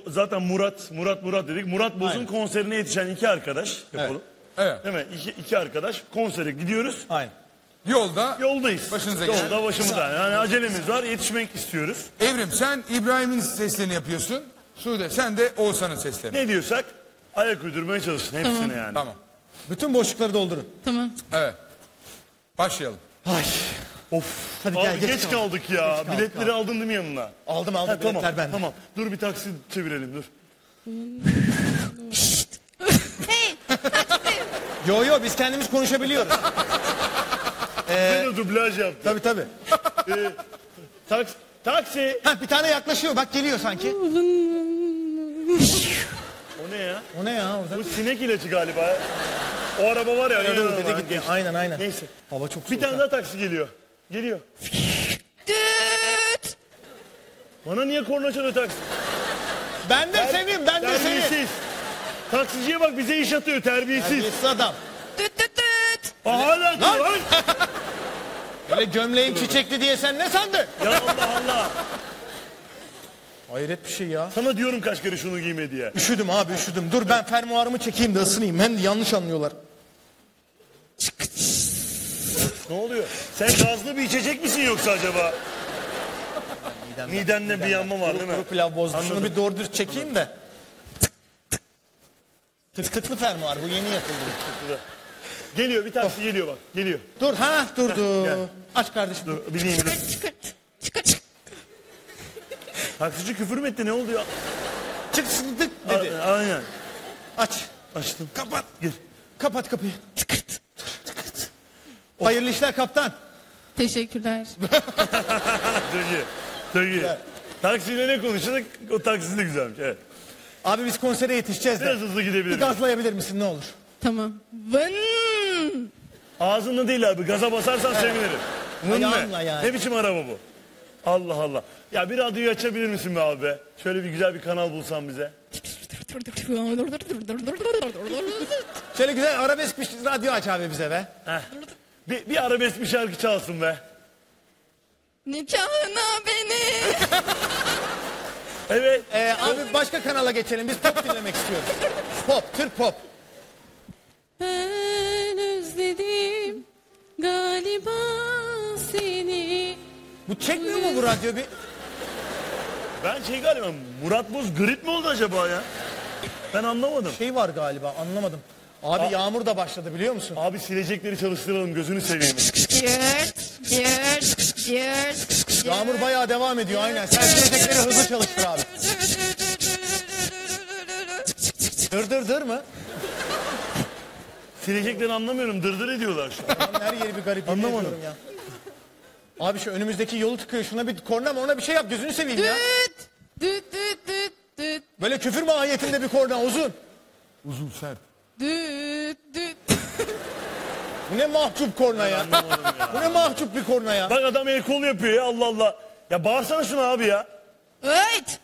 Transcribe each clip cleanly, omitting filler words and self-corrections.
Zaten Murat dedik. Murat Boz'un Aynen. konserine yetişen iki arkadaş yapalım. Evet. Değil mi? İki arkadaş konsere gidiyoruz. Aynen. Yolda Yoldayız. Başınıza gelen. Yolda başımıza. Yani acelemiz var. Yetişmek istiyoruz. Evrim sen İbrahim'in seslerini yapıyorsun. Sude sen de Oğuzhan'ın seslerini. Ne diyorsak ayak uydurmaya çalışın hepsine yani. Tamam. Bütün boşlukları doldurun. Tamam. Evet. Başlayalım. Ay. Of. Hadi Abi gel, geç kaldık ya. Biletleri aldın değil mi yanına? Aldım Ha, biletler tamam, bende. tamam. Dur bir taksi çevirelim dur. Hey, taksi. Yo biz kendimiz konuşabiliyoruz. Ben de dublaj yaptım. Tabii. Taksi. Ha bir tane yaklaşıyor bak geliyor sanki. O ne ya? O ne ya orada? Bu sinek ilacı galiba. O araba var ya. Dur, yanına dede var. gitti. Aynen. Neyse. Hava çok Bir soğuk. tane daha taksi geliyor. Geliyor. Düt. Bana niye korna çalıyor taksi? Ben de senin. Terbiyesiz. Taksiciye bak bize iş atıyor terbiyesiz. Terbiyesiz adam. Düt düt düt. Hala diyor lan. Öyle gömleğim çiçekli diye sen ne sandın? Ya Allah. Hayret bir şey ya. Sana diyorum kaç kere şunu giyme diye. Üşüdüm abi üşüdüm. Dur ben fermuarımı çekeyim de ısınayım. Hem de yanlış anlıyorlar. Ne oluyor? Sen gazlı bir içecek misin yoksa acaba? Midende bir yanma var değil mi? Kuru pilav bozdu. Şunu Anladım. bir doğru dürüst çekeyim de. Tık tıklı fermuar bu yeni yapıldı. Geliyor bir taksi geliyor bak. Geliyor. Dur Gel. Aç kardeşim. Dur bineyim. Taksici küfür mü etti ne oldu ya? Çık sıktık dedi. Aynen. Aç. Açtım. Kapat. Gir. Kapat kapıyı. Hayırlı işler kaptan. Teşekkürler. Çok iyi. Taksiyle ne konuştuk? O taksi de güzelmiş. Evet. Abi biz konsere yetişeceğiz de. Biraz hızlı Bir gidebiliriz. gazlayabilir misin ne olur? Tamam. Vın. Ağzında değil abi. Gaza basarsan sevinirim. Vın ne? Ayağınla yani. Ne biçim araba bu? Allah Allah. Ya bir radyoyu açabilir misin be abi be? Şöyle bir güzel bir kanal bulsan bize. Şöyle güzel arabesk bir radyo aç abi bize be. Heh. Bir arabesk bir şarkı çalsın be. Nikahına beni. Evet. Abi başka kanala geçelim. Biz pop dinlemek istiyoruz. Pop, Türk pop. Ben özledim galiba seni. Bu çekmiyor mu bu radyo bir? Ben galiba Murat Boz grip mi oldu acaba ya? Ben anlamadım. Şey var galiba anlamadım. Abi yağmur da başladı biliyor musun? Abi silecekleri çalıştıralım gözünü seveyim. Yırt yırt yırt. Yağmur bayağı devam ediyor aynen. Sen silecekleri hızlı çalıştır abi. Dır mı? Silecekleri anlamıyorum dırdır ediyorlar şu an. Lan her yeri bir garip yemin Anlamadım. ediyorum ya. Abi şu önümüzdeki yolu tıkıyor. Şuna bir korna mı ona bir şey yap gözünü seveyim ya. Düt düt düt düt düt. Böyle küfür mahiyetinde bir korna uzun. Uzun sert. Düt düt. Bu ne mahcup korna ya. Bu ne mahcup bir korna ya. Bak adam el kol yapıyor ya Allah Allah. Ya bağırsana şunu abi ya. Öt.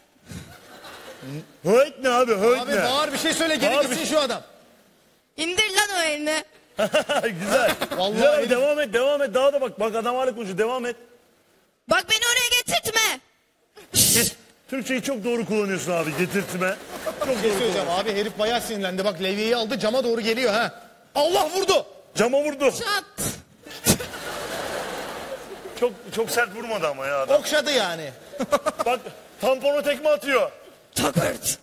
Höyt ne abi höyt Abi ne? bağır bir şey söyle geri Bağır gitsin bir- şu adam. İndir lan o elini. Güzel. Vallahi Güzel abi, herif- devam et daha da bak adam hala konuşuyor devam et. Bak beni oraya getirtme. Türkçeyi çok doğru kullanıyorsun abi getirtme. Çok Bir şey doğru söyleyeceğim abi herif bayağı sinirlendi. Bak levyeyi aldı cama doğru geliyor ha. Allah vurdu. Cama vurdu. Çat. Çok sert vurmadı ama ya adam. Okşadı yani. Bak tampona tekme atıyor. Takırt.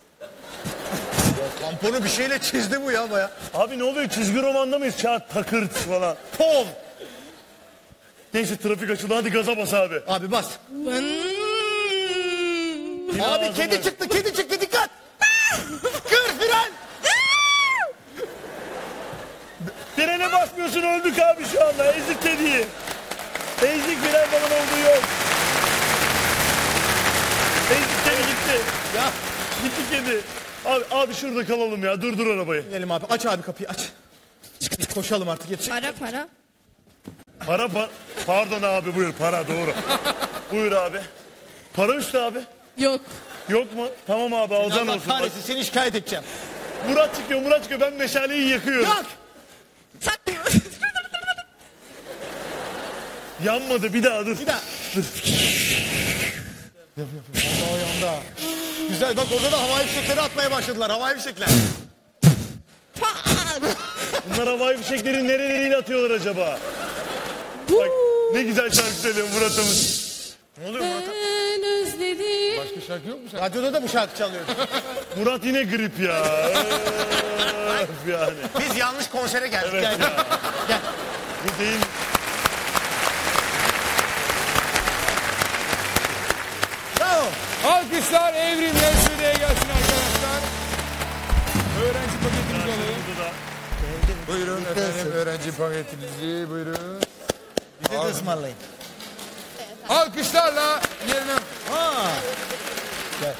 Tamponu bir şeyle çizdi bu ya baya. Abi ne oluyor çizgi romanda mıyız? Çat takırt falan. Pov. Neyse trafik açıldı hadi gaza bas abi. Abi bas. Vın. Yine Abi ağzına- kedi çıktı dikkat. Kır fren. Frene basmıyorsun öldük abi şu anda ezik kediyi. Ezik fren falan olduğu yok. Ezik kedi gitti. Ya Gitti kedi. Abi şurada kalalım ya durdur arabayı. gidelim abi aç abi kapıyı aç. Koşalım artık yetişik. Para. Pardon abi buyur para doğru. Buyur abi. Para üstü abi. Yok. Yok mu? Tamam abi alcan Allah olsun. Bak, kahretsin seni şikayet edeceğim. Murat çıkıyor ben meşaleyi yakıyorum. Yak. Tak. Yanmadı bir daha dur. Bir daha. Allah ayağımda. Güzel bak orada da havai fişekleri atmaya başladılar. Havai fişekler. Bunlar havai fişekleri nereleriyle atıyorlar acaba? Bak ne güzel şarkı söylüyor Murat'ımız. Ne oluyor Murat'a? Ben özledim. Başka şarkı yok mu sen? Radyoda da bu şarkı çalıyor. Murat yine grip ya. Öf yani. Biz yanlış konsere geldik. Evet Gel. ya. Gel. Bu değil. Bravo. Alkışlar Evrim'le Sude'ye gelsin arkadaşlar. Öğrenci paketimizi alalım. Burada da. Buyurun efendim öğrenci paketinizi buyurun. Bize de ısmarlayın. Alkışlarla yerine... Ha. Gel.